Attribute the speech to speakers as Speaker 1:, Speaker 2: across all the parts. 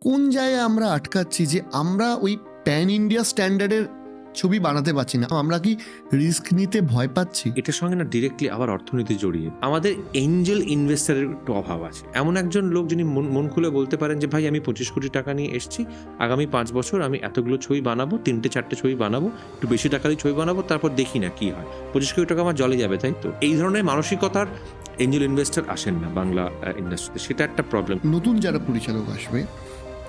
Speaker 1: কোন জায়গায় আমরা আটকাচ্ছি যে আমরা ওই প্যান ইন্ডিয়া স্ট্যান্ডার্ডের ছবি বানাতে পারছি না? আমরা কি রিস্ক নিতে ভয় পাচ্ছি?
Speaker 2: এটার সঙ্গে না ডিরেক্টলি আবার অর্থনীতি জড়িয়ে আমাদের এঞ্জেল ইনভেস্টারের একটু অভাব আছে। এমন একজন লোক যিনি মন খুলে বলতে পারেন যে ভাই আমি 25 কোটি টাকা নিয়ে এসেছি, আগামী 5 বছর আমি এতগুলো ছবি বানাবো, 3-4টে ছবি বানাবো, একটু বেশি টাকা দিয়ে ছবি বানাবো, তারপর দেখি না কি হয়। 25 কোটি টাকা আমার জলে যাবে, তাই তো? এই ধরনের মানসিকতার এঞ্জেল ইনভেস্টর আসেন না বাংলা ইন্ডাস্ট্রিতে, সেটা একটা প্রবলেম।
Speaker 1: নতুন যারা পরিচালক আসবে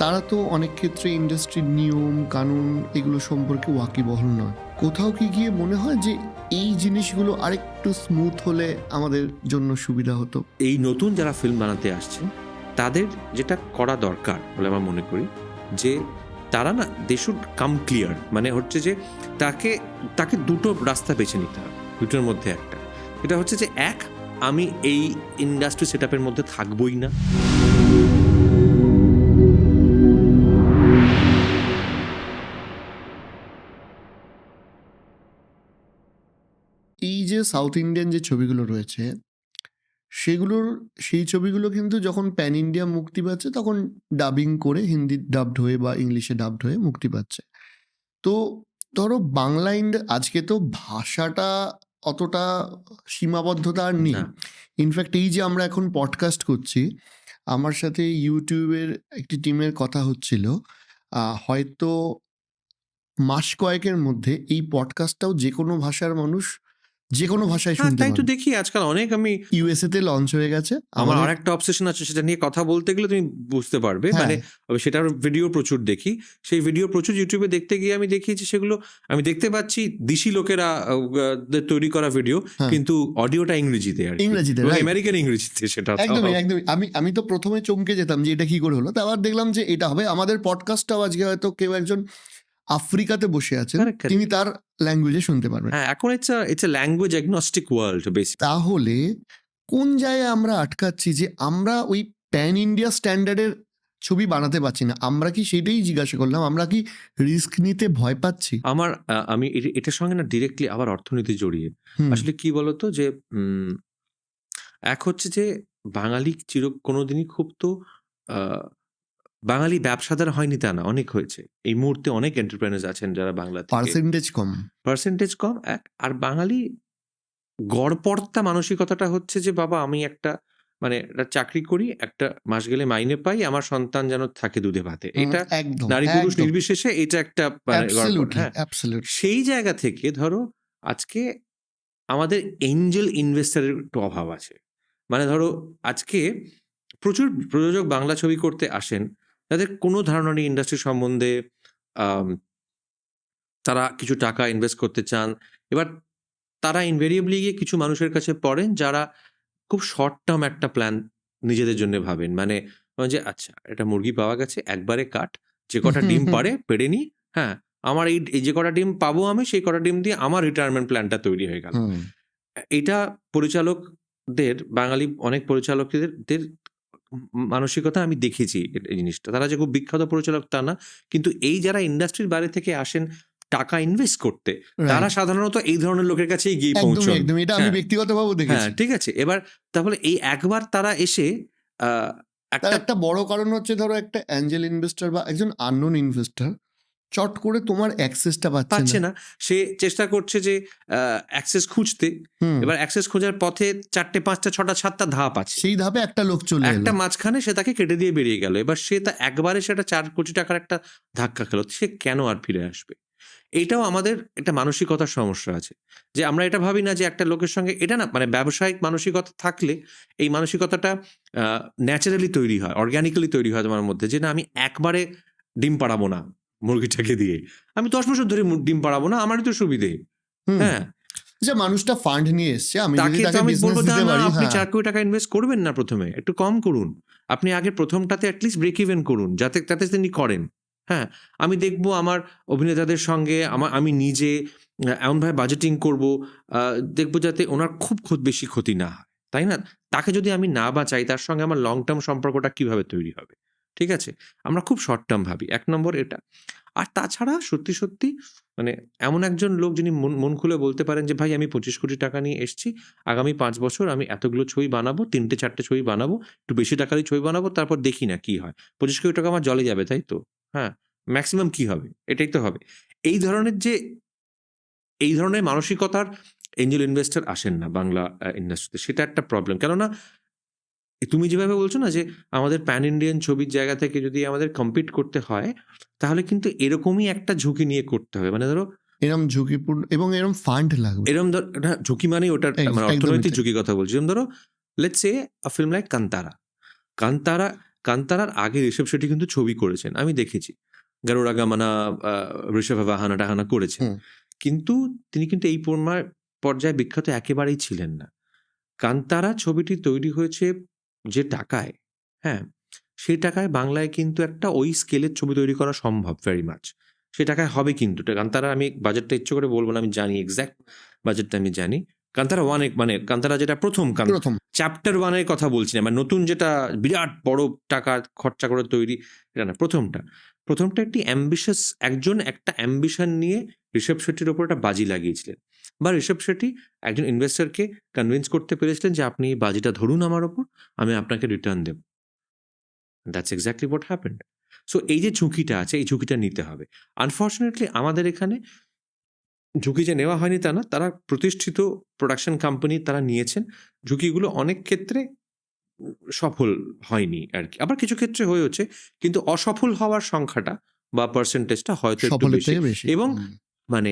Speaker 1: তারা তো অনেক ক্ষেত্রে ইন্ডাস্ট্রির নিয়ম কানুন এগুলো সম্পর্কে ওয়াকিবহাল নয়। কোথাও কি গিয়ে মনে হয় যে এই জিনিসগুলো আরেকটু স্মুথ হলে আমাদের জন্য সুবিধা হতো?
Speaker 2: এই নতুন যারা ফিল্ম বানাতে আসছেন তাদের যেটা করা দরকার বলে আমার মনে করি, যে তারা না দে শুড কাম ক্লিয়ার। মানে হচ্ছে যে তাকে দুটো রাস্তা বেছে নিতে হবে, দুটোর মধ্যে একটা। এটা হচ্ছে যে আমি এই ইন্ডাস্ট্রি সেট আপের মধ্যে থাকবই না।
Speaker 1: এই যে সাউথ ইন্ডিয়ান যে ছবিগুলো রয়েছে সেই ছবিগুলো কিন্তু যখন প্যান ইন্ডিয়া মুক্তি পাচ্ছে তখন ডাবিং করে হিন্দি ডাবড হয়ে বা ইংলিশে ডাবড হয়ে মুক্তি পাচ্ছে। তো ধরো বাংলা আজকে তো ভাষাটা অতটা সীমাবদ্ধতা আর নেই।
Speaker 2: না।
Speaker 1: ইনফ্যাক্ট এই যে আমরা এখন পডকাস্ট করছি, আমার সাথে ইউটিউবের একটি টিমের কথা হচ্ছিল, হয়তো মাস কয়েকের মধ্যে এই পডকাস্টটাও যে কোনো ভাষার মানুষ যে কোনো ভাষায়
Speaker 2: হ্যাঁ,
Speaker 1: শুনতে
Speaker 2: তাই তো
Speaker 1: পাবে।
Speaker 2: দেখি আজকাল অনেক। আমি
Speaker 1: ইউএসএ তে লঞ্চ হয়ে গেছে
Speaker 2: আমার
Speaker 1: আমাদের।
Speaker 2: আরেকটা অবসেশন আছে, সেটা নিয়ে কথা বলতে গেলে তুমি বুঝতে পারবে।
Speaker 1: হ্যাঁ।
Speaker 2: মানে সেটার ভিডিও প্রচুর দেখি, সেই ভিডিও প্রচুর ইউটিউবে দেখতে গিয়ে আমি দেখি যে সেগুলো আমি দেখতে পাচ্ছি দেশি লোকেরা দের তৈরি করা ভিডিও,
Speaker 1: হ্যাঁ।
Speaker 2: কিন্তু অডিওটা ইংরেজিতে, আর
Speaker 1: ইংরেজিতে,
Speaker 2: এবং
Speaker 1: right.
Speaker 2: আমেরিকান ইংরেজিতে। সেটা
Speaker 1: একদমই একদমই আমি তো প্রথমে চমকে যেতাম যে এটা কি করে হলো, তারপর দেখলাম যে এটা হবে। আমাদের পডকাস্টটাও আজকে হয়তো কেউ একজন আফ্রিকাতে বসে আছেন,
Speaker 2: Correct, correct.
Speaker 1: তিনি তার ল্যাঙ্গুয়েজে শুনতে পারবেন।
Speaker 2: হ্যাঁ, এখন it's a language Agnostic world basic.
Speaker 1: তাহলে কোন জায়গায় আমরা আটকাচ্ছি যে আমরা ওই প্যান ইন্ডিয়া স্ট্যান্ডার্ডের ছবি বানাতে পারছি না? আমরা কি সেটাই জিজ্ঞাসা করলাম, আমরা কি রিস্ক নিতে ভয় পাচ্ছি?
Speaker 2: আমি এটার সঙ্গে না ডিরেক্টলি আবার অর্থনীতি জড়িয়ে।
Speaker 1: হুম।
Speaker 2: আসলে কি বলতো, যে এক হচ্ছে যে বাঙালি কোনোদিনই খুব তো বাঙালি ব্যবসাদার হয়নি তা না, অনেক হয়েছে। এই মুহূর্তে অনেক এন্টারপ্রেনার্স আছেন যারা বাংলা থেকে।
Speaker 1: পার্সেন্টেজ কম।
Speaker 2: পার্সেন্টেজ কম এক। আর বাঙালি গড়পড়তা মানসিকতাটা হচ্ছে যে বাবা আমি একটা একটা চাকরি করি, একটা মাস গেলে মাইনে পাই, আমার সন্তান যেন থাকে দুধে ভাতে। এটা
Speaker 1: একদম
Speaker 2: নারী পুরুষ
Speaker 1: একদম
Speaker 2: নির্বিশেষে এটা একটা গড়পড়।
Speaker 1: অ্যাবসলিউটলি
Speaker 2: হ্যাঁ,
Speaker 1: অ্যাবসলিউটলি।
Speaker 2: সেই জায়গা থেকে ধরো আজকে আমাদের এঞ্জেল ইনভেস্টরের একটু অভাব আছে। মানে ধরো আজকে প্রচুর প্রযোজক বাংলা ছবি করতে আসেন, তাদের কোনো ধারণা নেই ইন্ডাস্ট্রি সম্বন্ধে। আম তারা কিছু টাকা ইনভেস্ট করতে চান। এবার তারা ইনভেরিয়েবলি গিয়ে কিছু মানুষের কাছে পড়েন যারা খুব শর্ট টার্ম একটা প্ল্যান নিজেদের জন্য ভাবেন। মানে যে আচ্ছা একটা মুরগি পাওয়া গেছে, একবারে কাট, যে কটা ডিম পারে পেড়ে নি। হ্যাঁ, আমার এই যে কটা ডিম পাবো আমি, সেই কটা ডিম দিয়ে আমার রিটায়ারমেন্ট প্ল্যানটা তৈরি হয়ে গেল। এটা পরিচালকদের, বাঙালি অনেক পরিচালকদের মানসিকতা আমি দেখেছি এই জিনিসটা। তারা যে খুব বিখ্যাত পরিচালক তা না। কিন্তু এই যারা ইন্ডাস্ট্রির বাইরে থেকে আসেন টাকা ইনভেস্ট করতে, তারা সাধারণত এই ধরনের লোকের কাছেই গিয়ে পৌঁছন।
Speaker 1: একদম এটা আমি
Speaker 2: হ্যাঁ,
Speaker 1: ব্যক্তিগতভাবে
Speaker 2: হ্যাঁ,
Speaker 1: দেখেছি।
Speaker 2: ঠিক আছে। এবার তাহলে এই একবার তারা এসে
Speaker 1: তার
Speaker 2: একটা
Speaker 1: একটা বড় কারণ হচ্ছে ধরো একটা অ্যাঞ্জেল ইনভেস্টর বা একজন আননোন ইনভেস্টর চট করে তোমার অ্যাক্সেসটা
Speaker 2: পাচ্ছে না। সে চেষ্টা করছে যে অ্যাক্সেস খুঁজতে।
Speaker 1: হুম।
Speaker 2: এবার অ্যাক্সেস খোঁজার পথে 4টে 5টা 6টা 7টা ধাপ আছে।
Speaker 1: সেই ধাপে একটা লোক চলে
Speaker 2: একটা
Speaker 1: এলো।
Speaker 2: মাঝখানে সে তাকে কেটে দিয়ে বেরিয়ে গেল। এবার সে একবারে সেটা 4 কোটি টাকার একটা ধাক্কা খেল। সে কেন আর ফিরে আসবে? এইটাও আমাদের একটা মানসিকতার সমস্যা আছে। যে আমরা এটা ভাবি না যে একটা লোকের সঙ্গে এটা না, ব্যবসায়িক মানসিকতা থাকলে এই মানসিকতাটা ন্যাচারালি তৈরি হয়, অর্গানিক্যালি তৈরি হয় তোমার মধ্যে। যে না, আমি একবারে ডিম পাড়াবো না মুরগিটাকে দিয়ে। আমি 10 বছর ধরে ডিম পাড়াবো না, আমারই তো সুবিধে। হ্যাঁ,
Speaker 1: যে মানুষটা ফান্ড নিয়ে এসছে, আমি যদি
Speaker 2: তাকে তো
Speaker 1: তাকে
Speaker 2: আমি
Speaker 1: বিজনেস
Speaker 2: বলবো
Speaker 1: দিতে
Speaker 2: না,
Speaker 1: পারি।
Speaker 2: আপনি
Speaker 1: হ্যাঁ
Speaker 2: 4 কোটি টাকা ইনভেস্ট করবেন না প্রথমে, একটু কম করুন। আপনি আগে প্রথমটাতে অ্যাটলিস্ট ব্রেক ইভেন করুন, তাতে তিনি করেন। হ্যাঁ, আমি দেখবো আমার অভিনেতাদের সঙ্গে আমি নিজে এমনভাবে বাজেটিং করবো, দেখবো যাতে ওনার খুব বেশি ক্ষতি না হয়, তাই না? তাকে যদি আমি না বাঁচাই, তার সঙ্গে আমার লং টার্ম সম্পর্কটা কিভাবে তৈরি হবে? ঠিক আছে? আমরা খুব শর্ট টার্ম ভাবি। ১ নম্বর এটা। আর তাছাড়া সত্যি, সত্যি মানে এমন একজন লোক যিনি মন খুলে বলতে পারেন যে, "ভাই আমি ২৫ কোটি টাকা নিয়ে এসছি। আগামী ৫ বছর আমি এতগুলো ছবি বানাবো, ৩টে ৪টে ছবি বানাবো, একটু বেশি টাকারই ছবি বানাবো, তারপর দেখি না কি হয়। ২৫ কোটি টাকা আমার জলে যাবে, তাই তো? হ্যাঁ, মেক্সিমাম কি হবে? এটাই তো হবে।" এই ধরনের যে এই ধরনের মানসিকতার এঞ্জেল ইনভেস্টর আসেন না বাংলা ইন্ডাস্ট্রিতে। সেটা একটা প্রবলেম। কেননা তুমি যেভাবে বলছো না যে আমাদের প্যান ইন্ডিয়ান ছবির জায়গা থেকে যদি আমাদের কম্পিট করতে হয়, তাহলে কিন্তু এরকমই একটা ঝুঁকি নিয়ে করতে হবে। মানে ধরো
Speaker 1: এরম ঝুঁকিপূর্ণ এবং এরম ফান্ড লাগবে।
Speaker 2: এরম না ঝুঁকি মানেই ওটার মানে
Speaker 1: একদমই
Speaker 2: অর্থনৈতিক
Speaker 1: তাই।
Speaker 2: ঝুঁকির কথা বলছি। যেমন ধরো let's say a film like 'Kantara'. 'কান্তারা'র আগে ঋষভ শেঠি কিন্তু ছবি করেছেন। আমি দেখেছি। 'গারুড়া গামানা', 'ঋষভ বাহানা-টাহানা' করেছেন।
Speaker 1: হুম,
Speaker 2: কিন্তু তিনি কিন্তু এই পর্যায়ে বিখ্যাত একেবারেই ছিলেন না। 'কান্তারা' ছবিটি তৈরি হয়েছে যে টাকায়, হ্যাঁ? সেই টাকায় বাংলায় কিন্তু একটা ওই স্কেলের ছবি তৈরি করা সম্ভব ভেরি মাচ। সে টাকায় হবে কিন্তু। 'কান্তারা' আমি বাজেটটা ইচ্ছে করে বলব না, আমি জানি এক্সাক্ট বাজেটটা আমি জানি। 'কান্তারা 1' মানে 'কান্তারা' যেটা ১ম
Speaker 1: ১ম
Speaker 2: চ্যাপ্টার 1 এর কথা বলছি না। মানে নতুন যেটা বিরাট বড় টাকা খরচা করে তৈরি, এটা না ১ম টা। ১ম টা একটি একজন একটা অ্যাম্বিশন নিয়ে ঋষভ শেট্টির উপর একটা বাজি লাগিয়েছিলেন। বা ঋষভ শেট্টি একজন ইনভেস্টরকে কনভিন্স করতে পেরেছিলেন যে, "আপনি এই বাজিটা ধরুন আমার উপর, আমি আপনাকে রিটার্ন দেব।" That's exactly what happened. So এই যে ঝুঁকিটা আছে, এই ঝুঁকিটা নিতে হবে। আনফরচুনেটলি আমাদের এখানে ঝুঁকি যে নেওয়া হয়নি তা না। তারা প্রতিষ্ঠিত প্রোডাকশন কোম্পানি তারা নিয়েছেন। ঝুঁকিগুলো অনেক ক্ষেত্রে সফল হয়নি আরকি। আবার কিছু ক্ষেত্রে হয়েওছে। কিন্তু অসফল হওয়ার সংখ্যাটা বা পার্সেন্টেজটা হয়তো একটু
Speaker 1: সফলের
Speaker 2: বেশি।
Speaker 1: থেকে বেশি।
Speaker 2: এবং
Speaker 1: হুম,
Speaker 2: মানে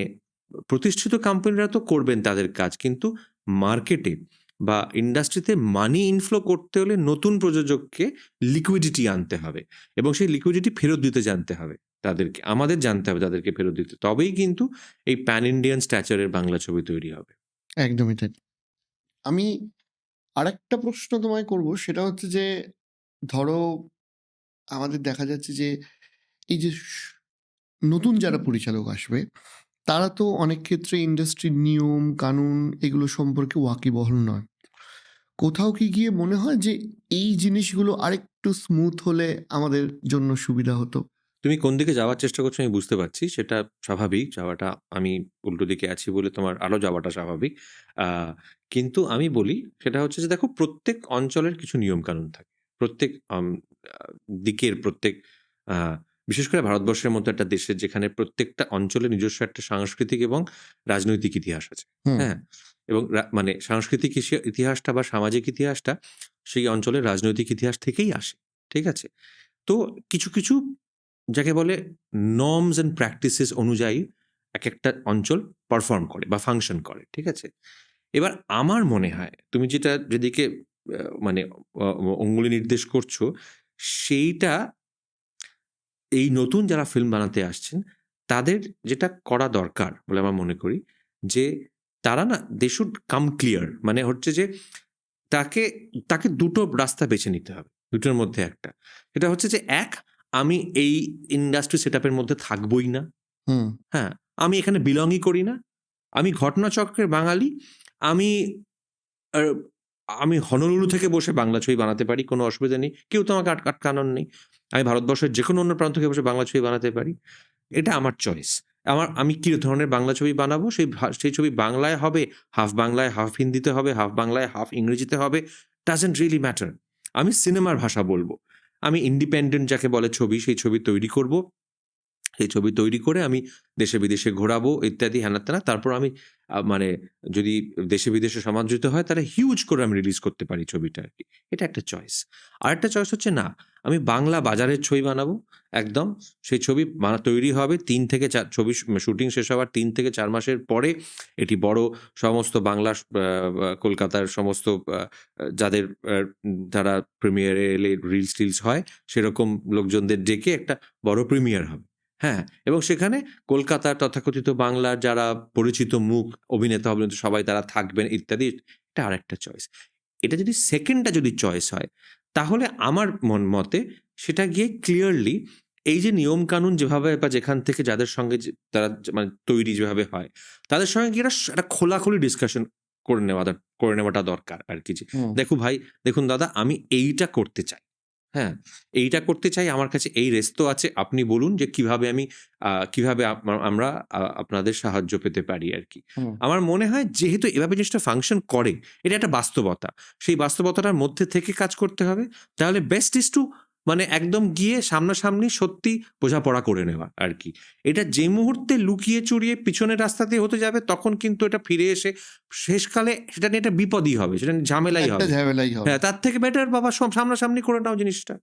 Speaker 2: প্রতিষ্ঠিত কোম্পানিরা তো করবেন তাদের কাজ। কিন্তু মার্কেটে বা ইন্ডাস্ট্রিতে মানি ইনফ্লো করতে হলে নতুন প্রযোজককে লিকুইডিটি আনতে হবে। এবং সেই লিকুইডিটি ফেরত দিতে জানতে হবে তাদেরকে। আমাদের জানতে হবে তাদেরকে ফেরত দিতে। তবেই কিন্তু এই প্যান ইন্ডিয়ান স্ট্যাচার এর বাংলা ছবি তৈরি হবে।
Speaker 1: একদমই তাই। আমি আরেকটা প্রশ্ন তোমায় করব, সেটা হচ্ছে যে ধরো আমাদের দেখা যাচ্ছে যে এই যে নতুন যারা পরিচালক আসবে তারা তো অনেক ক্ষেত্রে ইন্ডাস্ট্রির নিয়ম কানুন এগুলো সম্পর্কে ওয়াকিবহাল নয়। কোথাও কি গিয়ে মনে হয় যে এই জিনিসগুলো আরেকটু স্মুথ হলে আমাদের জন্য সুবিধা হতো?
Speaker 2: তুমি কোন দিকে যাওয়ার চেষ্টা করছো আমি বুঝতে পারছি। সেটা স্বাভাবিক যাওয়াটা। আমি উল্টো দিকে আছি বলে তোমার আরো যাওয়াটা স্বাভাবিক। আ কিন্তু আমি বলি সেটা হচ্ছে যে দেখো প্রত্যেক অঞ্চলের কিছু নিয়মকানুন থাকে। প্রত্যেক আ দিকের প্রত্যেক আ বিশেষ করে ভারতবর্ষের মতো একটা দেশের যেখানে প্রত্যেকটা অঞ্চলের নিজস্ব একটা সাংস্কৃতিক এবং রাজনৈতিক ইতিহাস আছে।
Speaker 1: হুম,
Speaker 2: হ্যাঁ? এবং মানে সাংস্কৃতিক ইতিহাসটা বা সামাজিক ইতিহাসটা সেই অঞ্চলের রাজনৈতিক ইতিহাস থেকেই আসে। ঠিক আছে? তো কিছু যাকে বলে নর্মস অ্যান্ড প্র্যাকটিসেস অনুযায়ী একেকটা অঞ্চল পারফর্ম করে বা ফাংশন করে। ঠিক আছে? এবার আমার মনে হয় তুমি যেদিকে মানে অ অঙ্গুলি নির্দেশ করছো, সেইটা এই নতুন যারা ফিল্ম বানাতে আসছেন, তাদের যেটা করা দরকার বলে আমার মনে করি যে, তারা না দে শুড কাম ক্লিয়ার। মানে হচ্ছে যে তাকে তাকে দুটো রাস্তা বেছে নিতে হবে। দুটোর মধ্যে একটা। সেটা হচ্ছে যে আমি এই ইন্ডাস্ট্রি সেটআপ এর মধ্যে থাকবই না।
Speaker 1: হুম,
Speaker 2: হ্যাঁ? আমি এখানে বিলংই করি না। আমি ঘটনাচক্রের বাঙালি। আমি আ আমি হনলুলু থেকে বসে বাংলা ছবি বানাতে পারি। কোনো অসুবিধা নেই। কেউ তো আমাকে আটকানোর নেই। আমি ভারতবর্ষের যেকোনো অন্য প্রান্ত থেকে বসে বাংলা ছবি বানাতে পারি। এটা আমার চয়েস। আমি কি ধরনের বাংলা ছবি বানাবো সেই ছবি বাংলায় হবে, হাফ বাংলায়, হাফ হিন্দিতে হবে, হাফ বাংলায়, হাফ ইংরেজিতে হবে। Doesn't really matter. আমি সিনেমার ভাষা বলব। আমি ইন্ডিপেন্ডেন্ট যাকে বলে ছবি, সেই ছবি তৈরি করব। সেই ছবি তৈরি করে আমি দেশে বিদেশে ঘোরাবো ইত্যাদি হেনা-তেনা। তারপর আমি মানে যদি দেশে বিদেশে সমাদৃত হয় তাহলে হিউজ করে আমি রিলিজ করতে পারি ছবিটা আরকি। এটা একটা চয়েস। আরেকটা চয়েস হচ্ছে না, আমি বাংলা বাজারের ছবি বানাবো একদম। সেই ছবি তৈরি হবে ৩ থেকে ৪ ছবি শুটিং শেষ হওয়ার ৩ থেকে ৪ মাসের পরে এটি বড় সমস্ত বাংলা কলকাতার সমস্ত যাদের তারা প্রিমিয়ারে এলে রিলস-টিলস হয় সেরকম লোকজনদের ডেকে একটা বড় প্রিমিয়ার হবে। হ্যাঁ, এবং সেখানে কলকাতার তথাকথিত বাংলার যারা পরিচিত মুখ অভিনেতা সবাই তারা থাকবেন ইত্যাদি। এটা আরেকটা চয়েস। এটা যদি 2nd টা যদি চয়েস হয়, তাহলে আমার মতে সেটা গিয়ে ক্লিয়ারলি এই যে নিয়মকানুন যেভাবে বা যেখান থেকে যাদের সঙ্গে তারা মানে তৈরি যেভাবে হয়, তাদের সঙ্গে গিয়ে একটা খোলাখুলি ডিসকাশন করে নেওয়াটা দরকার আরকি যে,
Speaker 1: হুম,
Speaker 2: দেখুন দাদা আমি এইটা করতে চাই। হ্যাঁ, এইটা করতে চাই, আমার কাছে এই রেস্তো আছে, আপনি বলুন যে কিভাবে আমরা আপনাদের সাহায্য পেতে পারি আরকি।
Speaker 1: হুম।
Speaker 2: আমার মনে হয় যেহেতু এভাবে জিনিসটা ফাংশন করে, এটা একটা বাস্তবতা। সেই বাস্তবতাটার মধ্যে থেকে কাজ করতে হবে। তাহলে বেস্ট ইস টু মানে একদম গিয়ে সামনাসামনি সত্যি বোঝাপড়া করে নেওয়া আরকি। এটা যে মুহূর্তে লুকিয়ে চুরিয়ে পিছনের রাস্তা দিয়ে হতে যাবে, তখন কিন্তু এটা ফিরে এসে শেষকালে সেটা নিয়ে একটা বিপদই হবে, সেটা নিয়ে ঝামেলাই
Speaker 1: একটা
Speaker 2: হবে।
Speaker 1: ঝামেলাই হবে।
Speaker 2: হ্যাঁ, তার থেকে বেটার বাবা সামনাসামনি করে নাও জিনিসটা।